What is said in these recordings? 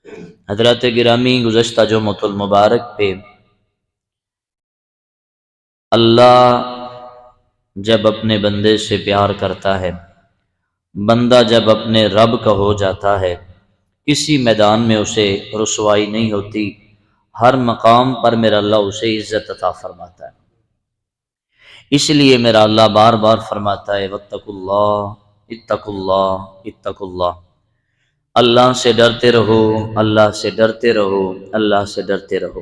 حضرات گرامی، گزشتہ جمعۃ المبارک پہ اللہ جب اپنے بندے سے پیار کرتا ہے، بندہ جب اپنے رب کا ہو جاتا ہے، کسی میدان میں اسے رسوائی نہیں ہوتی، ہر مقام پر میرا اللہ اسے عزت عطا فرماتا ہے۔ اس لیے میرا اللہ بار بار فرماتا ہے واتقوا اللہ اتقوا اللہ اتقوا اللہ، اللہ سے ڈرتے رہو، اللہ سے ڈرتے رہو، اللہ سے ڈرتے رہو،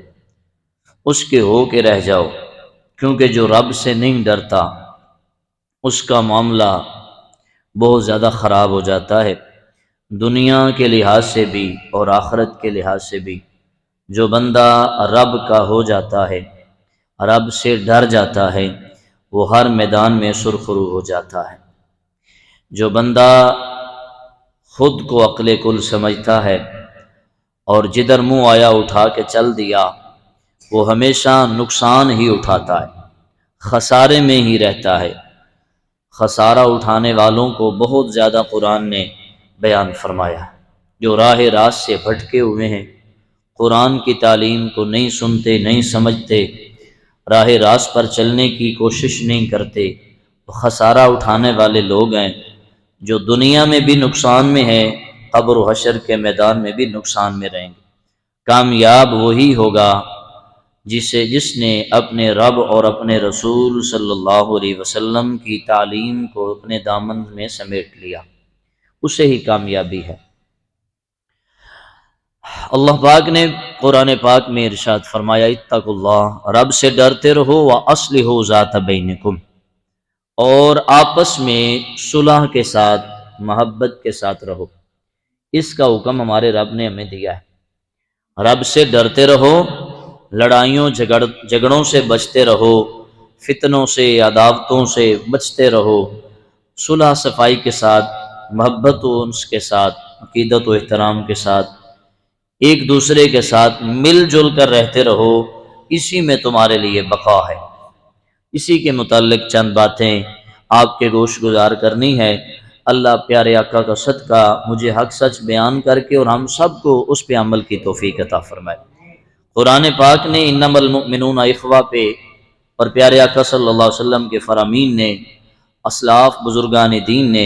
اس کے ہو کے رہ جاؤ، کیونکہ جو رب سے نہیں ڈرتا اس کا معاملہ بہت زیادہ خراب ہو جاتا ہے، دنیا کے لحاظ سے بھی اور آخرت کے لحاظ سے بھی۔ جو بندہ رب کا ہو جاتا ہے، رب سے ڈر جاتا ہے، وہ ہر میدان میں سرخرو ہو جاتا ہے۔ جو بندہ خود کو عقل کل سمجھتا ہے اور جدھر منہ آیا اٹھا کے چل دیا، وہ ہمیشہ نقصان ہی اٹھاتا ہے، خسارے میں ہی رہتا ہے۔ خسارہ اٹھانے والوں کو بہت زیادہ قرآن نے بیان فرمایا، جو راہ راست سے بھٹکے ہوئے ہیں، قرآن کی تعلیم کو نہیں سنتے، نہیں سمجھتے، راہ راست پر چلنے کی کوشش نہیں کرتے، تو خسارہ اٹھانے والے لوگ ہیں، جو دنیا میں بھی نقصان میں ہیں، قبر و حشر کے میدان میں بھی نقصان میں رہیں گے۔ کامیاب وہی ہوگا جس نے اپنے رب اور اپنے رسول صلی اللہ علیہ وسلم کی تعلیم کو اپنے دامن میں سمیٹ لیا، اسے ہی کامیابی ہے۔ اللہ پاک نے قرآن پاک میں ارشاد فرمایا اتقوا اللہ، رب سے ڈرتے رہو، وَأَصْلِحُوا ذَاتَ بَيْنِكُمْ، اور آپس میں صلح کے ساتھ، محبت کے ساتھ رہو۔ اس کا حکم ہمارے رب نے ہمیں دیا ہے، رب سے ڈرتے رہو، لڑائیوں جھگڑوں سے بچتے رہو، فتنوں سے، عداوتوں سے بچتے رہو، صلح صفائی کے ساتھ، محبت و انس کے ساتھ، عقیدت و احترام کے ساتھ، ایک دوسرے کے ساتھ مل جل کر رہتے رہو، اسی میں تمہارے لیے بقا ہے۔ اسی کے متعلق چند باتیں آپ کے گوش گزار کرنی ہے۔ اللہ پیارے آقا کا صدقہ مجھے حق سچ بیان کر کے اور ہم سب کو اس پہ عمل کی توفیق عطا فرمائے۔ قرآن پاک نے انما المؤمنون اخوہ پہ اور پیارے آقا صلی اللہ علیہ وسلم کے فرامین نے، اسلاف بزرگان دین نے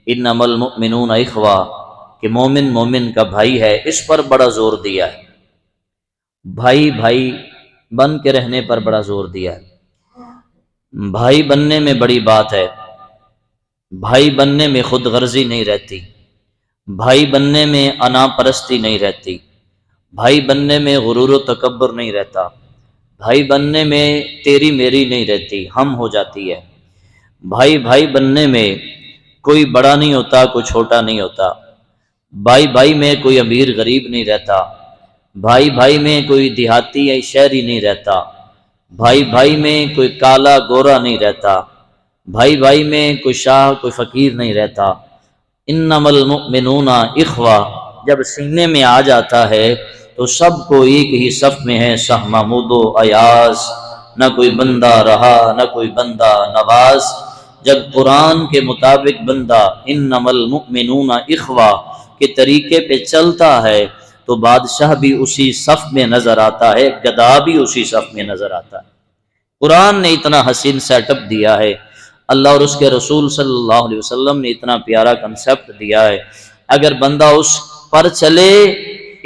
انما المؤمنون اخوہ کہ مومن مومن کا بھائی ہے، اس پر بڑا زور دیا ہے، بھائی بھائی بن کے رہنے پر بڑا زور دیا ہے۔ بھائی بننے میں بڑی بات ہے، بھائی بننے میں خود غرضی نہیں رہتی، بھائی بننے میں انا پرستی نہیں رہتی، بھائی بننے میں غرور و تکبر نہیں رہتا، بھائی بننے میں تیری میری نہیں رہتی، ہم ہو جاتی ہے۔ بھائی بھائی بننے میں کوئی بڑا نہیں ہوتا، کوئی چھوٹا نہیں ہوتا، بھائی بھائی میں کوئی امیر غریب نہیں رہتا، بھائی بھائی میں کوئی دیہاتی یا شہری نہیں رہتا، بھائی بھائی میں کوئی کالا گورا نہیں رہتا، بھائی بھائی میں کوئی شاہ کوئی فقیر نہیں رہتا۔ انما المؤمنون اخوہ جب سینے میں آ جاتا ہے تو سب کو ایک ہی صف میں ہے، سہ محمود و ایاز، نہ کوئی بندہ رہا نہ کوئی بندہ نواز۔ جب قرآن کے مطابق بندہ انما المؤمنون اخوہ کے طریقے پہ چلتا ہے تو بادشاہ بھی اسی صف میں نظر آتا ہے، گدھا بھی اسی صف میں نظر آتا ہے۔ قرآن نے اتنا حسین سیٹ اپ دیا ہے، اللہ اور اس کے رسول صلی اللہ علیہ وسلم نے اتنا پیارا کنسیپٹ دیا ہے، اگر بندہ اس پر چلے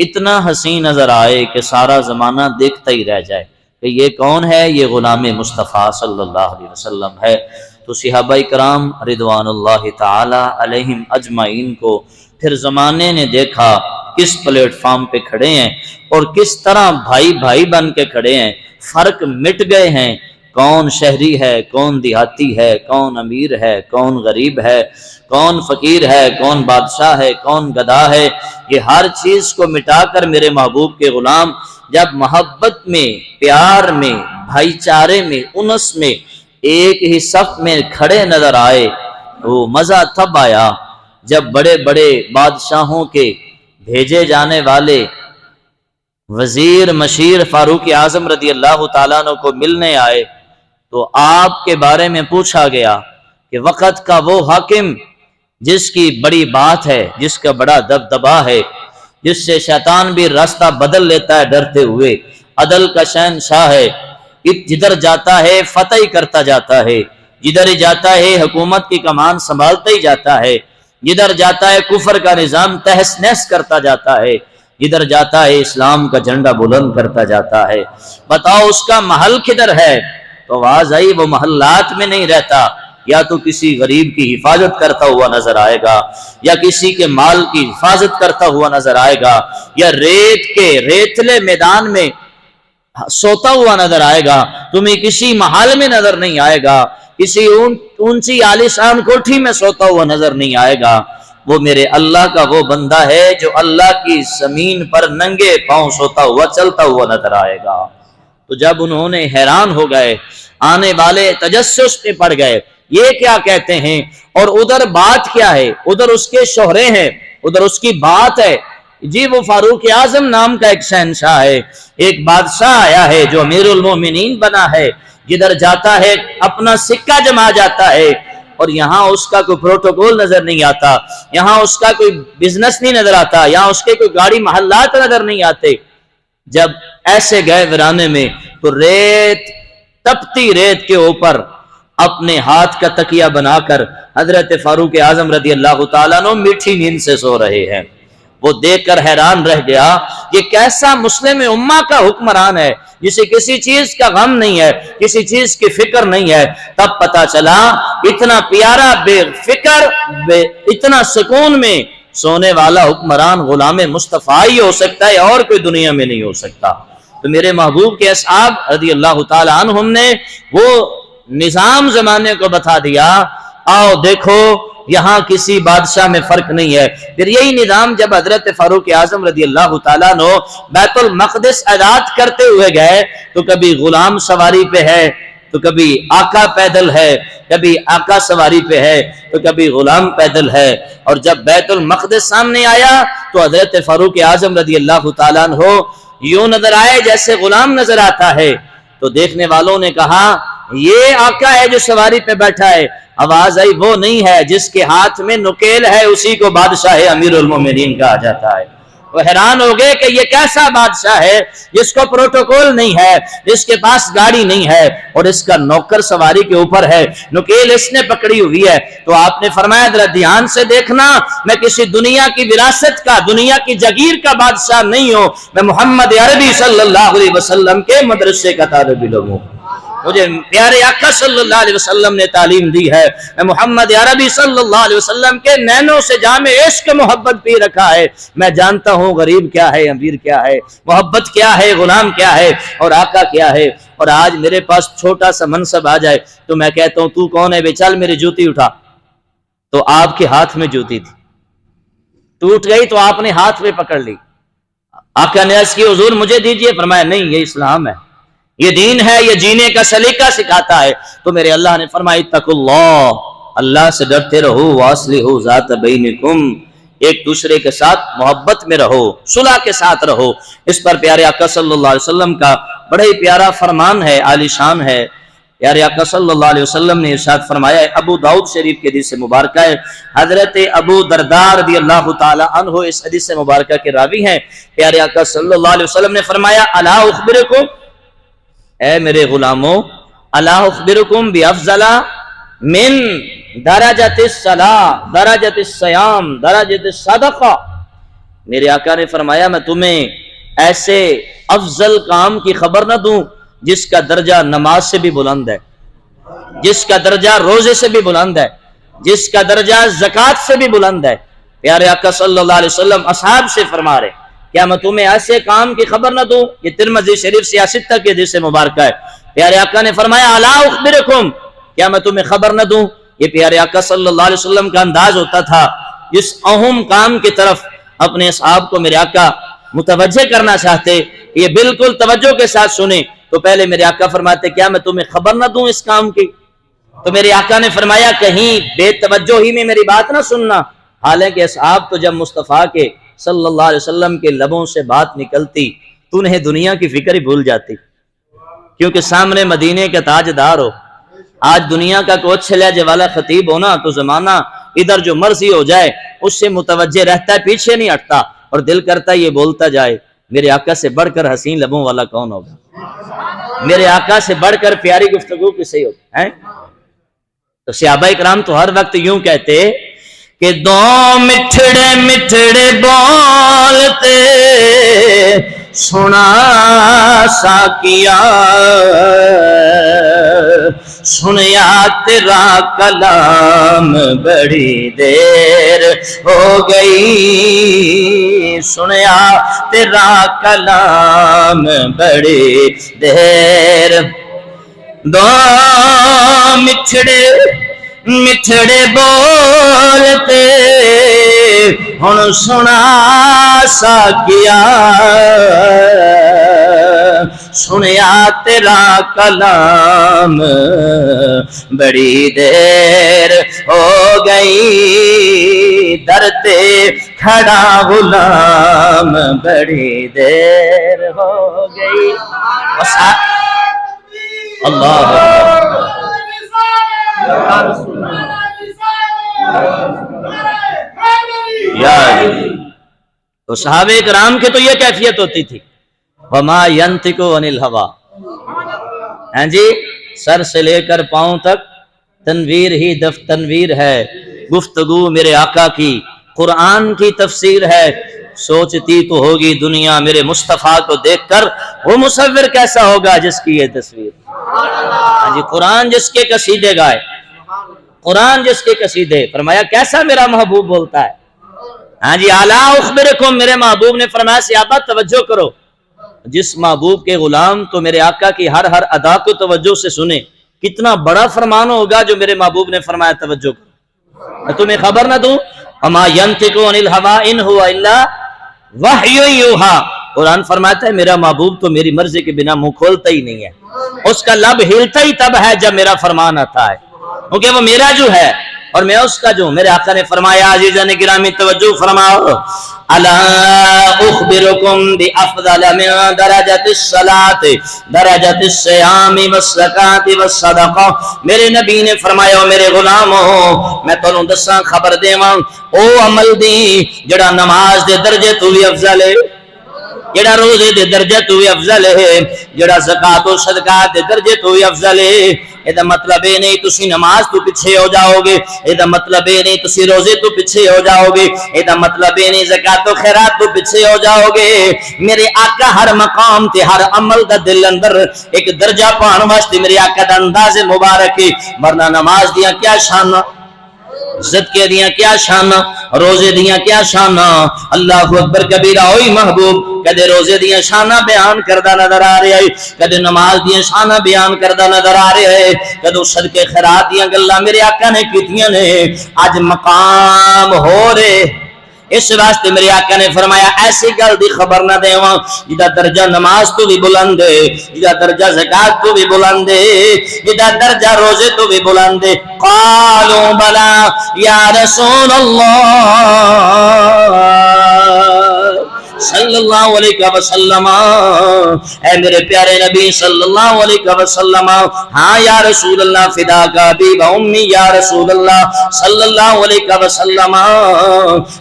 اتنا حسین نظر آئے کہ سارا زمانہ دیکھتا ہی رہ جائے کہ یہ کون ہے، یہ غلام مصطفیٰ صلی اللہ علیہ وسلم ہے۔ تو صحابہ کرام رضوان اللہ تعالی علیہم اجمعین کو پھر زمانے نے دیکھا کس پلیٹ فارم پہ کھڑے ہیں اور کس طرح بھائی بھائی بن کے کھڑے ہیں، فرق مٹ گئے ہیں، کون شہری ہے، کون دیہاتی ہے، کون امیر ہے، کون غریب ہے، کون فقیر ہے، کون بادشاہ ہے، کون گدھا ہے، یہ ہر چیز کو مٹا کر میرے محبوب کے غلام جب محبت میں، پیار میں، بھائی چارے میں، انس میں ایک ہی صف میں کھڑے نظر آئے، وہ مزہ تب آیا جب بڑے بڑے بادشاہوں کے بھیجے جانے والے وزیر مشیر فاروق اعظم رضی اللہ تعالیٰ عنہ کو ملنے آئے تو آپ کے بارے میں پوچھا گیا کہ وقت کا وہ حاکم جس کی بڑی بات ہے، جس کا بڑا دبدبا ہے، جس سے شیطان بھی راستہ بدل لیتا ہے ڈرتے ہوئے۔ عدل کا شہنشاہ ہے، جدھر جاتا ہے فتح ہی کرتا جاتا ہے، جدھر ہی جاتا ہے حکومت کی کمان سنبھالتا ہی جاتا ہے، جدھر جاتا ہے کفر کا نظام تہس نہس کرتا جاتا ہے، جدھر جاتا ہے اسلام کا جھنڈا بلند کرتا جاتا ہے۔ بتاؤ اس کا محل کدھر ہے؟ تو آواز آئی وہ محلات میں نہیں رہتا، یا تو کسی غریب کی حفاظت کرتا ہوا نظر آئے گا، یا کسی کے مال کی حفاظت کرتا ہوا نظر آئے گا، یا ریت کے ریتلے میدان میں سوتا ہوا نظر آئے گا، تمہیں کسی محل میں نظر نہیں آئے گا، کسی اونچی عالیشان کوٹھی میں سوتا ہوا نظر نہیں آئے گا۔ وہ میرے اللہ کا وہ بندہ ہے جو اللہ کی زمین پر ننگے پاؤں سوتا ہوا چلتا ہوا نظر آئے گا۔ تو جب انہوں نے حیران ہو گئے، آنے والے تجسس پہ پڑ گئے، یہ کیا کہتے ہیں اور ادھر بات کیا ہے، ادھر اس کے شوہرے ہیں، ادھر اس کی بات ہے۔ جی وہ فاروق اعظم نام کا ایک شہنشاہ ہے، ایک بادشاہ آیا ہے جو امیر المومنین بنا ہے، جدھر جاتا ہے اپنا سکہ جما جاتا ہے، اور یہاں اس کا کوئی پروٹوکول نظر نہیں آتا، یہاں اس کا کوئی بزنس نہیں نظر آتا، یہاں اس کے کوئی گاڑی محلات نظر نہیں آتے۔ جب ایسے گئے ویرانے میں تو ریت، تپتی ریت کے اوپر اپنے ہاتھ کا تکیہ بنا کر حضرت فاروق اعظم رضی اللہ تعالیٰ عنہ میٹھی نیند سے سو رہے ہیں۔ وہ دیکھ کر حیران رہ گیا، یہ کیسا مسلم امہ کا حکمران ہے جسے کسی چیز کا غم نہیں ہے، کسی چیز کی فکر نہیں ہے۔ تب پتا چلا اتنا پیارا، بے فکر، اتنا سکون میں سونے والا حکمران غلام مصطفیٰ ہی ہو سکتا ہے، اور کوئی دنیا میں نہیں ہو سکتا۔ تو میرے محبوب کے اصحاب رضی اللہ تعالی عنہم نے وہ نظام زمانے کو بتا دیا، آؤ دیکھو یہاں کسی بادشاہ میں فرق نہیں ہے۔ پھر یہی نظام جب حضرت فاروق اعظم رضی اللہ تعالیٰ عنہ بیت المقدس آزاد کرتے ہوئے گئے تو کبھی غلام سواری پہ ہے تو کبھی آقا پیدل ہے، کبھی آقا سواری پہ ہے تو کبھی غلام پیدل ہے، اور جب بیت المقدس سامنے آیا تو حضرت فاروق اعظم رضی اللہ تعالیٰ عنہ یوں نظر آئے جیسے غلام نظر آتا ہے۔ تو دیکھنے والوں نے کہا یہ آقا ہے جو سواری پہ بیٹھا ہے۔ آواز آئی وہ نہیں ہے، جس کے ہاتھ میں نکیل ہے اسی کو بادشاہ امیر المومنین کہا جاتا ہے۔ وہ حیران ہو گئے کہ یہ کیسا بادشاہ ہے جس کو پروٹوکول نہیں ہے، جس کے پاس گاڑی نہیں ہے، اور اس کا نوکر سواری کے اوپر ہے، نکیل اس نے پکڑی ہوئی ہے۔ تو آپ نے فرمایا ذرا دھیان سے دیکھنا، میں کسی دنیا کی وراثت کا، دنیا کی جگیر کا بادشاہ نہیں ہوں، میں محمد عربی صلی اللہ علیہ وسلم کے مدرسے کا طالب علم ہوں۔ مجھے پیارے آقا صلی اللہ علیہ وسلم نے تعلیم دی ہے، میں محمد عربی صلی اللہ علیہ وسلم کے نینوں سے جام عشق محبت پی رکھا ہے، میں جانتا ہوں غریب کیا ہے، امیر کیا ہے، محبت کیا ہے، غلام کیا ہے، اور آقا کیا ہے۔ اور آج میرے پاس چھوٹا سا منصب آ جائے تو میں کہتا ہوں تو کون ہے بے، چل میری جوتی اٹھا، تو آپ کے ہاتھ میں جوتی تھی، ٹوٹ گئی تو آپ نے ہاتھ میں پکڑ لی۔ آقا نے عرض کی حضور مجھے دیجئے، فرمایا نہیں یہ اسلام ہے، یہ دین ہے، یہ جینے کا سلیقہ سکھاتا ہے۔ تو میرے اللہ نے فرمایا اتقوا اللہ، اللہ سے ڈرتے رہو، واصلحوا ذات بینکم، ایک دوسرے کے ساتھ محبت میں رہو، صلح کے ساتھ رہو۔ اس پر پیارے آقا صلی اللہ علیہ وسلم کا بڑا ہی پیارا فرمان ہے، عالی شان ہے۔ پیارے آقا صلی اللہ علیہ وسلم نے ارشاد فرمایا ہے، ابو داؤد شریف کے حدیث مبارکہ ہے، حضرت ابو درداء رضی اللہ تعالی عنہ اس حدیث مبارکہ کے راوی ہیں۔ پیارے آقا صلی اللہ علیہ وسلم نے فرمایا الا اخبرکم، اے میرے غلاموں، الا اخبرکم بافضل من درجۃ الصلاۃ، درجۃ الصیام، درجۃ الصدقہ، میرے آقا نے فرمایا میں تمہیں ایسے افضل کام کی خبر نہ دوں جس کا درجہ نماز سے بھی بلند ہے، جس کا درجہ روزے سے بھی بلند ہے، جس کا درجہ زکوٰۃ سے بھی بلند ہے۔ پیارے آقا صلی اللہ علیہ وسلم اصحاب سے فرما رہے کیا میں تمہیں ایسے کام کی خبر نہ دوں؟ یہ ترمذی شریف 66 کے حدیث مبارکہ ہے۔ پیارے آقا نے فرمایا الا اخبرکم، کیا میں تمہیں خبر نہ دوں؟ یہ پیارے آقا صلی اللہ علیہ وسلم کا انداز ہوتا تھا، جس اہم کام کی طرف اپنے اصحاب کو میرے آقا متوجہ کرنا چاہتے، یہ بالکل توجہ کے ساتھ سنیں، تو پہلے میرے آقا فرماتے کیا میں تمہیں خبر نہ دوں اس کام کی؟ تو میرے آقا نے فرمایا کہیں بے توجہی میں میری بات نہ سننا۔ حالانکہ اصحاب تو جب مصطفیٰ کے صلی اللہ علیہ وسلم کے لبوں سے بات نکلتی تو انہیں دنیا کی فکر ہی بھول جاتی، کیونکہ سامنے مدینے کے تاجدار ہو۔ آج دنیا کا کوئی اچھے لہجے والا خطیب ہونا تو زمانہ ادھر جو مرضی ہو جائے اس سے متوجہ رہتا ہے، پیچھے نہیں ہٹتا، اور دل کرتا ہے یہ بولتا جائے میرے آقا سے بڑھ کر حسین لبوں والا کون ہوگا، میرے آقا سے بڑھ کر پیاری گفتگو کسے ہوگی ہیں؟ تو صحابہ کرام تو ہر وقت یوں کہتے کہ دو مٹھڑے مٹھڑے بولتے سنا ساکیا، سنیا تیرا کلام بڑی دیر ہو گئی، سنیا تیرا کلام بڑی دیر، دو مٹھڑے مٹھڑے بولتے ہن سنا ساکیا، سنیا تیرا کلام بڑی دیر ہو گئی، درتے کھڑا غلام بڑی دیر ہو گئی۔ اللہ تو صحابہ کرام کے تو یہ کیفیت ہوتی تھی، وما ينطق عن الهوى، ہاں جی سر سے لے کر پاؤں تک تنویر ہی تنویر ہے، گفتگو میرے آقا کی قرآن کی تفسیر ہے، سوچتی تو ہوگی دنیا میرے مصطفیٰ کو دیکھ کر وہ مصور کیسا ہوگا جس کی یہ تصویر، ہاں جی قرآن جس کے قصیدے گائے، قرآن جس کے قصیدے، فرمایا کیسا میرا محبوب بولتا ہے، ہاں جی الا اخبرکم، میرے محبوب نے فرمایا صحابہ توجہ کرو، جس محبوب کے غلام تو میرے آقا کی ہر ہر ادا کو توجہ سے سنے، کتنا بڑا فرمان ہوگا جو میرے محبوب نے فرمایا توجہ کرو۔ میں تمہیں خبر نہ دوں وما ينطق عن الهوى ان هو الا وحی یوحی، قرآن فرماتا ہے میرا محبوب تو میری مرضی کے بنا منہ کھولتا ہی نہیں ہے، اس کا لب ہلتا ہی تب ہے جب میرا فرمان آتا ہے، کیونکہ وہ میرا جو ہے اور میں اس کا جو۔ میرے آقا نے فرمایا عزیزان گرامی توجہ فرماؤ، الا اخبرکم بافضل من درجۃ الصلاۃ درجۃ الصیام والزکاۃ والصدقہ، میرے نبی نے فرمایا میرے غلامو میں تانوں دساں خبر دیواں او عمل دی جڑا نماز دے درجے تو بھی افضل ہے، جڑا روزے دے درجے تو بھی افضل ہے، جڑا زکات و صدقات دے درجے تو بھی افضل ہے۔ یہ مطلب یہ نہیں تسی نماز تو پیچھے ہو جاؤ گے، یہ مطلب یہ نہیں تسی روزے تو پیچھے ہو جاؤ گے، یہ مطلب یہ نہیں زکات و خیرات تو پیچھے ہو جاؤ گے۔ میرے آقا ہر مقام تے ہر عمل دا دل اندر ایک درجہ پان واسطے میرے آقا دا انداز مبارک ہے، ورنہ نماز دیاں کیا شان، صدقے دیاں کیا شان، روزے دیاں کیا شان، اللہ اکبر کبیرہ ہوئی محبوب کدے روزے دیاں شانہ بیان کردہ نظر آ رہے ہیں، کدے نماز دیاں شانہ بیان کردہ نظر آ رہے ہیں، کدے صدقے خیرات دیاں گلاں میرے آقا نے کیتیاں نے، آج مقام ہو رہے، اس واسطے میرے آقا نے فرمایا ایسی گل دی خبر نہ دیواں جدا درجہ نماز تو بھی بلند ہے، جدا درجہ زکات تو بھی بلند ہے، جدا درجہ روزے تو بھی بلند ہے۔ قالوا بلا یا رسول اللہ صلی اللہ علیہ وسلم، اے میرے پیارے نبی صلی اللہ علیہ وسلم، ہاں یا رسول اللہ فداک ابی و امی، یا رسول اللہ صلی اللہ علیہ وسلم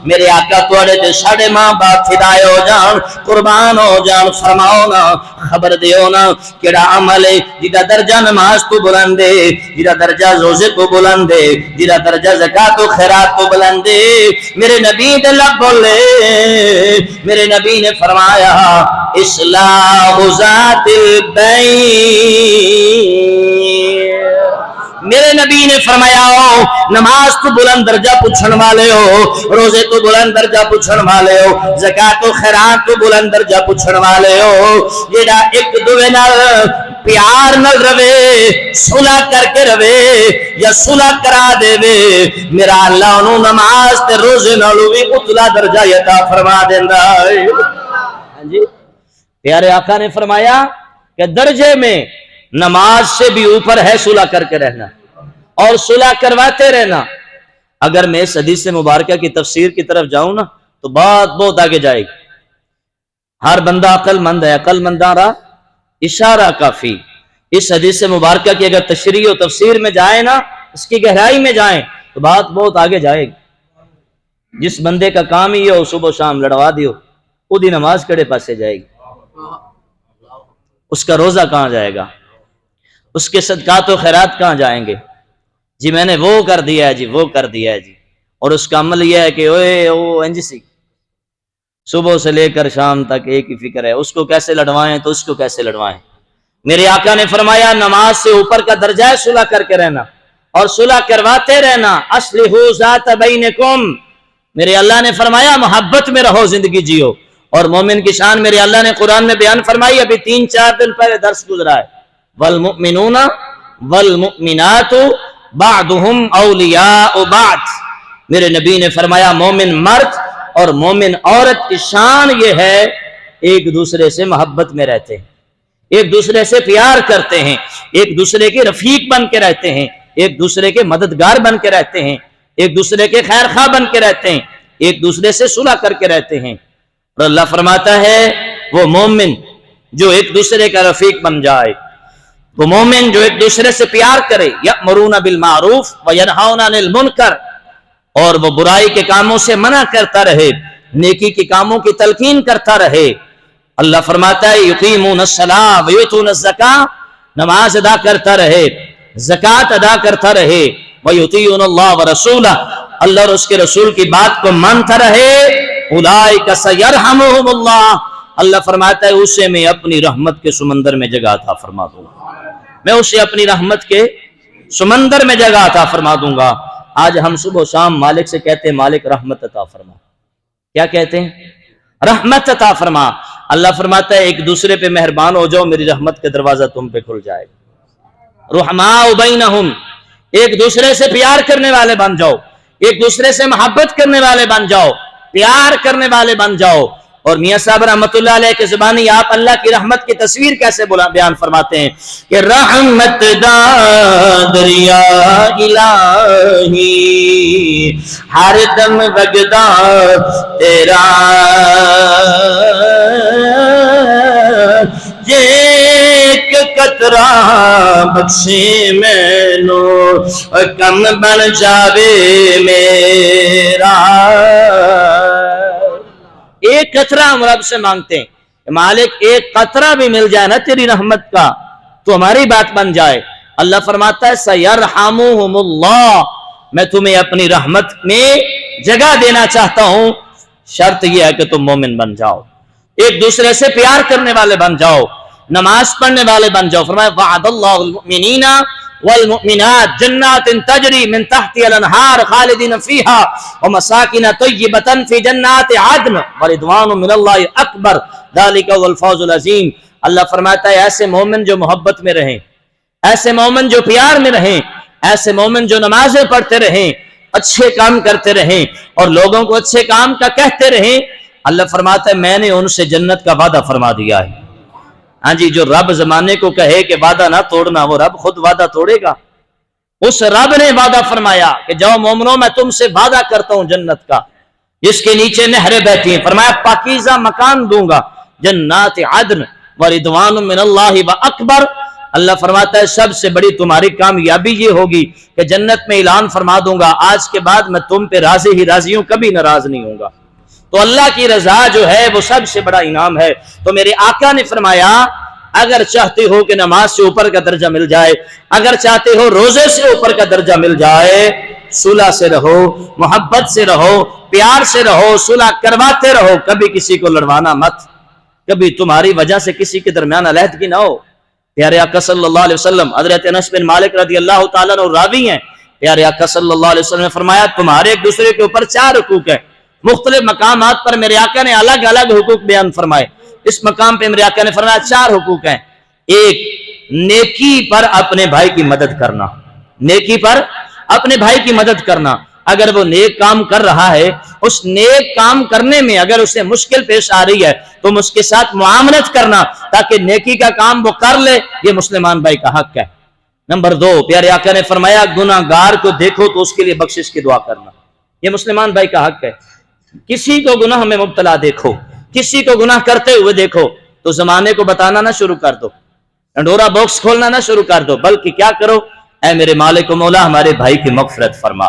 میرے آقا توڑے تے ساڑھے ماں باپ فدائے ہو جان، قربان ہو جان، فرماؤ نا خبر دیو نا کیڑا عمل ہے جدا درجہ نماز تو بلند ہے، جدا درجہ روزے تو بلند ہے، جدا درجہ زکات و خیرات تو بلند ہے۔ میرے نبی دے لب بولے، میرے نبی نے فرمایا اصلاح ذات البین، میرے نبی نے فرمایا نماز تو بلند درجہ پوچھن والے ہو، روزے تو بلند درجہ پوچھن والے ہو، زکات و خیرات تو بلند درجہ پوچھن والے ہو، جیڑا ایک دوے نال پیار نال روے، صلح کر کے روے یا صلح کرا دے وے، میرا اللہ انہوں نماز تے روزے نالوں بھی اتلا درجہ عطا فرما دیندا ہے۔ جی پیارے آقا نے فرمایا کہ درجے میں نماز سے بھی اوپر ہے صلح کر کے رہنا اور صلح کرواتے رہنا۔ اگر میں اس حدیث مبارکہ کی تفسیر کی طرف جاؤں نا تو بات بہت آگے جائے گی۔ ہر بندہ عقل مند ہے، عقل مندارا اشارہ کافی۔ اس حدیث مبارکہ کی اگر تشریح و تفسیر میں جائیں نا، اس کی گہرائی میں جائیں تو بات بہت آگے جائے گی۔ جس بندے کا کام ہی ہو صبح شام لڑوا دیو، وہ نماز کڑے پاسے جائے گی، اس کا روزہ کہاں جائے گا، اس کے صدقات و خیرات کہاں جائیں گے؟ جی میں نے وہ کر دیا ہے جی، وہ کر دیا ہے جی، اور اس کا عمل یہ ہے کہ صبح سے لے کر شام تک ایک ہی فکر ہے، اس کو کیسے لڑوائیں تو اس کو کیسے لڑوائیں۔ میرے آقا نے فرمایا نماز سے اوپر کا درجہ ہے صلح کر کے رہنا اور صلح کرواتے رہنا، اصلحوا ذات بینکم۔ میرے اللہ نے فرمایا محبت میں رہو، زندگی جیو۔ اور مومن کی شان میرے اللہ نے قرآن میں بیان فرمائی، ابھی 3-4 دن پہلے درس گزرا ہے، والمؤمنون والمؤمنات بعضهم اولیاء بعض۔ میرے نبی نے فرمایا مومن مرد اور مومن عورت کی شان یہ ہے ایک دوسرے سے محبت میں رہتے ہیں، ایک دوسرے سے پیار کرتے ہیں، ایک دوسرے کے رفیق بن کے رہتے ہیں، ایک دوسرے کے مددگار بن کے رہتے ہیں، ایک دوسرے کے خیر خواہ بن کے رہتے ہیں، ایک دوسرے سے صلح کر کے رہتے ہیں۔ اور اللہ فرماتا ہے وہ مومن جو ایک دوسرے کا رفیق بن جائے، وہ مومن جو ایک دوسرے سے پیار کرے، یأمرون بالمعروف وینہون عن المنکر، اور وہ برائی کے کاموں سے منع کرتا رہے، نیکی کے کاموں کی تلقین کرتا رہے۔ اللہ فرماتا ہے یقیمون الصلاۃ ویؤتون الزکاۃ، نماز ادا کرتا رہے، زکوٰۃ ادا کرتا رہے، ویطیعون اللہ ورسولہ، اللہ اور اس کے رسول کی بات کو مانتا رہے، اولئک سیرحمہم اللہ، اللہ فرماتا ہے اسے میں اپنی رحمت کے سمندر میں جگہ عطا فرما دوں گا، میں اسے اپنی رحمت کے سمندر میں جگہ عطا فرما دوں گا۔ آج ہم صبح و شام مالک سے کہتے ہیں مالک رحمت عطا فرما، کیا کہتے ہیں؟ رحمت عطا فرما۔ اللہ فرماتا ہے ایک دوسرے پہ مہربان ہو جاؤ، میری رحمت کے دروازہ تم پہ کھل جائے گا۔ رحماء بینہم، ایک دوسرے سے پیار کرنے والے بن جاؤ، ایک دوسرے سے محبت کرنے والے بن جاؤ، پیار کرنے والے بن جاؤ۔ اور میاں صاحب رحمت اللہ علیہ کے زبانی آپ اللہ کی رحمت کی تصویر کیسے بیان فرماتے ہیں کہ رحمت دا دریا الہی ہر دم وگدا تیرا، ایک قطرہ بخشے مینو کم بن جاوے میرا۔ ایک قطرہ ہم رب سے مانگتے ہیں کہ مالک ایک قطرہ بھی مل جائے نا تیری رحمت کا تو ہماری بات بن جائے۔ اللہ فرماتا ہے سیرحمہم اللہ، میں تمہیں اپنی رحمت میں جگہ دینا چاہتا ہوں، شرط یہ ہے کہ تم مومن بن جاؤ، ایک دوسرے سے پیار کرنے والے بن جاؤ، نماز پڑھنے والے بن جاؤ۔ فرمایا وعد اللہ المؤمنین والمؤمنات جنات تجری من تحتها الانہار خالدین فیہا ومساکن طیبۃ فی جنات عدن ورضوان من اللہ اکبر ذلک هو الفوز العظیم۔ اللہ فرماتا ہے ایسے مومن جو محبت میں رہیں، ایسے مومن جو پیار میں رہیں، ایسے مومن جو نمازیں پڑھتے رہیں، اچھے کام کرتے رہیں اور لوگوں کو اچھے کام کا کہتے رہیں، اللہ فرماتا ہے میں نے ان سے جنت کا وعدہ فرما دیا ہے۔ ہاں جی، جو رب زمانے کو کہے کہ وعدہ نہ توڑنا، وہ رب خود وعدہ توڑے گا؟ اس رب نے وعدہ فرمایا کہ جاؤ مومنوں میں تم سے وعدہ کرتا ہوں جنت کا، جس کے نیچے نہریں بہتی ہیں۔ فرمایا پاکیزہ مکان دوں گا، جنات عدن ورضوان من اللہ اکبر۔ اللہ فرماتا ہے سب سے بڑی تمہاری کامیابی یہ ہوگی کہ جنت میں اعلان فرما دوں گا آج کے بعد میں تم پہ راضی ہی راضی ہوں، کبھی ناراض نہیں ہوں گا۔ تو اللہ کی رضا جو ہے وہ سب سے بڑا انعام ہے۔ تو میرے آقا نے فرمایا اگر چاہتے ہو کہ نماز سے اوپر کا درجہ مل جائے، اگر چاہتے ہو روزے سے اوپر کا درجہ مل جائے، صلح سے رہو، محبت سے رہو، پیار سے رہو، صلح کرواتے رہو، کبھی کسی کو لڑوانا مت، کبھی تمہاری وجہ سے کسی کے درمیان علیحدگی نہ ہو۔ پیارے آقا صلی اللہ علیہ وسلم، حضرت انس بن مالک رضی اللہ تعالیٰ عنہ راوی ہیں، پیارے آقا صلی اللہ علیہ وسلم نے فرمایا تمہارے ایک دوسرے کے اوپر 4 حقوق ہیں۔ مختلف مقامات پر میرے آقا نے الگ الگ حقوق بیان فرمائے۔ اس مقام پہ میرے آقا نے فرمایا 4 حقوق ہیں۔ ایک، نیکی پر اپنے بھائی کی مدد کرنا، نیکی پر اپنے بھائی کی مدد کرنا۔ اگر وہ نیک کام کر رہا ہے، اس نیک کام کرنے میں اگر اسے مشکل پیش آ رہی ہے تم اس کے ساتھ معاملت کرنا تاکہ نیکی کا کام وہ کر لے، یہ مسلمان بھائی کا حق ہے۔ نمبر 2، پیارے آقا نے فرمایا گناہگار کو دیکھو تو اس کے لیے بخشش کی دعا کرنا، یہ مسلمان بھائی کا حق ہے۔ کسی کو گناہ میں مبتلا دیکھو، کسی کو گناہ کرتے ہوئے دیکھو تو زمانے کو بتانا نہ شروع کر دو، ڈنڈورا باکس کھولنا نہ شروع کر دو، بلکہ کیا کرو، اے میرے مالک و مولا ہمارے بھائی کی مغفرت فرما۔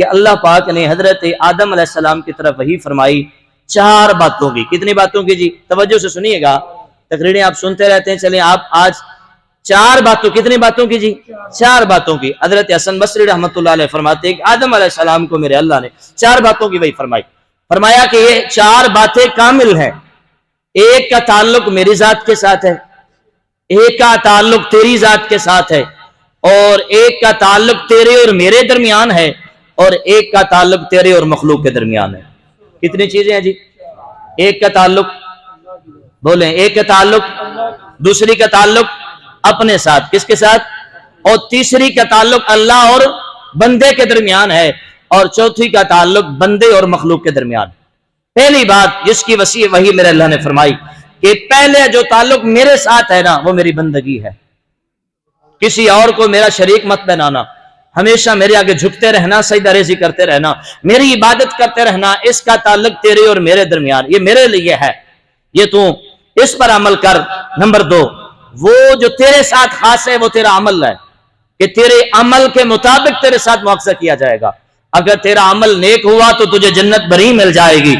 کہ اللہ پاک نے حضرت آدم علیہ السلام کی طرف وحی فرمائی 4 باتوں کی. کتنی باتوں کی جی؟ توجہ سے سنیے گا, تقریریں آپ سنتے رہتے ہیں, چلیں آپ آج 4 باتوں. کتنی باتوں کی جی؟ 4 باتوں کی. حضرت حسن بصری رحمۃ اللہ علیہ فرماتے ہیں کہ آدم علیہ السلام کو میرے اللہ نے 4 باتوں کی وحی فرمائی. فرمایا کہ یہ 4 باتیں کامل ہیں. ایک کا تعلق میری ذات کے ساتھ ہے, ایک کا تعلق تیری ذات کے ساتھ ہے, اور ایک کا تعلق تیرے اور میرے درمیان ہے, اور ایک کا تعلق تیرے اور مخلوق کے درمیان ہے. کتنی چیزیں ہیں جی؟ ایک کا تعلق, بولیں, ایک کا تعلق, دوسری کا تعلق اپنے ساتھ, کس کے ساتھ, اور تیسری کا تعلق اللہ اور بندے کے درمیان ہے, اور چوتھی کا تعلق بندے اور مخلوق کے درمیان. پہلی بات جس کی وسیع وحی میرے اللہ نے فرمائی کہ پہلے جو تعلق میرے ساتھ ہے نا وہ میری بندگی ہے. کسی اور کو میرا شریک مت بنانا, ہمیشہ میرے آگے جھکتے رہنا, سجدہ ریزی کرتے رہنا, میری عبادت کرتے رہنا, اس کا تعلق تیرے اور میرے درمیان, یہ میرے لیے ہے, یہ تو اس پر عمل کر. نمبر 2, وہ جو تیرے ساتھ خاص ہے وہ تیرا عمل ہے, کہ تیرے عمل کے مطابق تیرے ساتھ مواخذہ کیا جائے گا. اگر تیرا عمل نیک ہوا تو تجھے جنت بری مل جائے گی,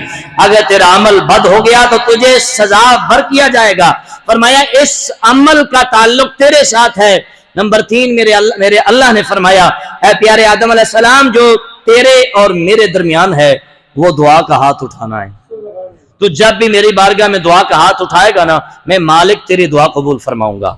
اگر تیرا عمل بد ہو گیا تو تجھے سزا بھر کیا جائے گا. فرمایا اس عمل کا تعلق تیرے ساتھ ہے. نمبر 3, میرے اللہ نے فرمایا اے پیارے آدم علیہ السلام, جو تیرے اور میرے درمیان ہے وہ دعا کا ہاتھ اٹھانا ہے. تو جب بھی میری بارگاہ میں دعا کا ہاتھ اٹھائے گا نا, میں مالک تیری دعا قبول فرماؤں گا.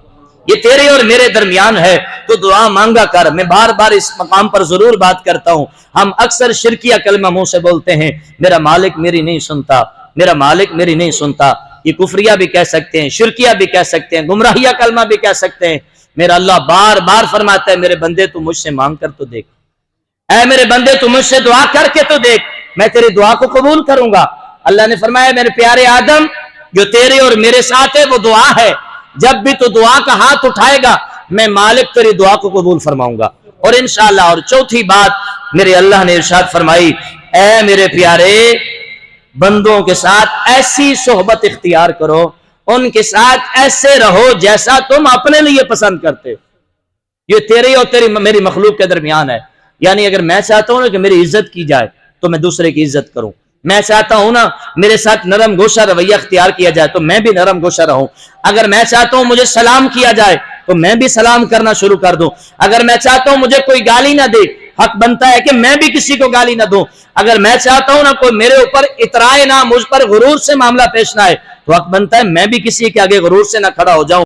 یہ تیرے اور میرے درمیان ہے, تو دعا مانگا کر. میں بار بار اس مقام پر ضرور بات کرتا ہوں, ہم اکثر شرکیہ کلمہ منہ سے بولتے ہیں, میرا مالک میری نہیں سنتا, میرا مالک میری نہیں سنتا. یہ کفریہ بھی کہہ سکتے ہیں, شرکیہ بھی کہہ سکتے ہیں, گمراہیہ کلمہ بھی کہہ سکتے ہیں. میرا اللہ بار بار فرماتا ہے میرے بندے تو مجھ سے مانگ کر تو دیکھ, اے میرے بندے تو مجھ سے دعا کر کے تو دیکھ, میں تیری دعا کو قبول کروں گا. اللہ نے فرمایا میرے پیارے آدم, جو تیرے اور میرے ساتھ ہے وہ دعا ہے. جب بھی تو دعا کا ہاتھ اٹھائے گا میں مالک تیری دعا کو قبول فرماؤں گا. اور انشاءاللہ. اور چوتھی بات میرے اللہ نے ارشاد فرمائی, اے میرے پیارے بندوں کے ساتھ ایسی صحبت اختیار کرو, ان کے ساتھ ایسے رہو جیسا تم اپنے لیے پسند کرتے. یہ تیری اور میری مخلوق کے درمیان ہے. یعنی اگر میں چاہتا ہوں نا کہ میری عزت کی جائے تو میں دوسرے کی عزت کروں, میں چاہتا ہوں نا میرے ساتھ نرم گوشہ رویہ اختیار کیا جائے تو میں بھی نرم گوشہ رہوں, اگر میں چاہتا ہوں مجھے سلام کیا جائے تو میں بھی سلام کرنا شروع کر دوں, اگر میں چاہتا ہوں مجھے کوئی گالی نہ دے, حق بنتا ہے کہ میں بھی کسی کو گالی نہ دوں, اگر میں چاہتا ہوں نا کوئی میرے اوپر اترائے نہ, مجھ پر غرور سے معاملہ پیش نہ آئے, تو حق بنتا ہے میں بھی کسی کے آگے غرور سے نہ کھڑا ہو جاؤں.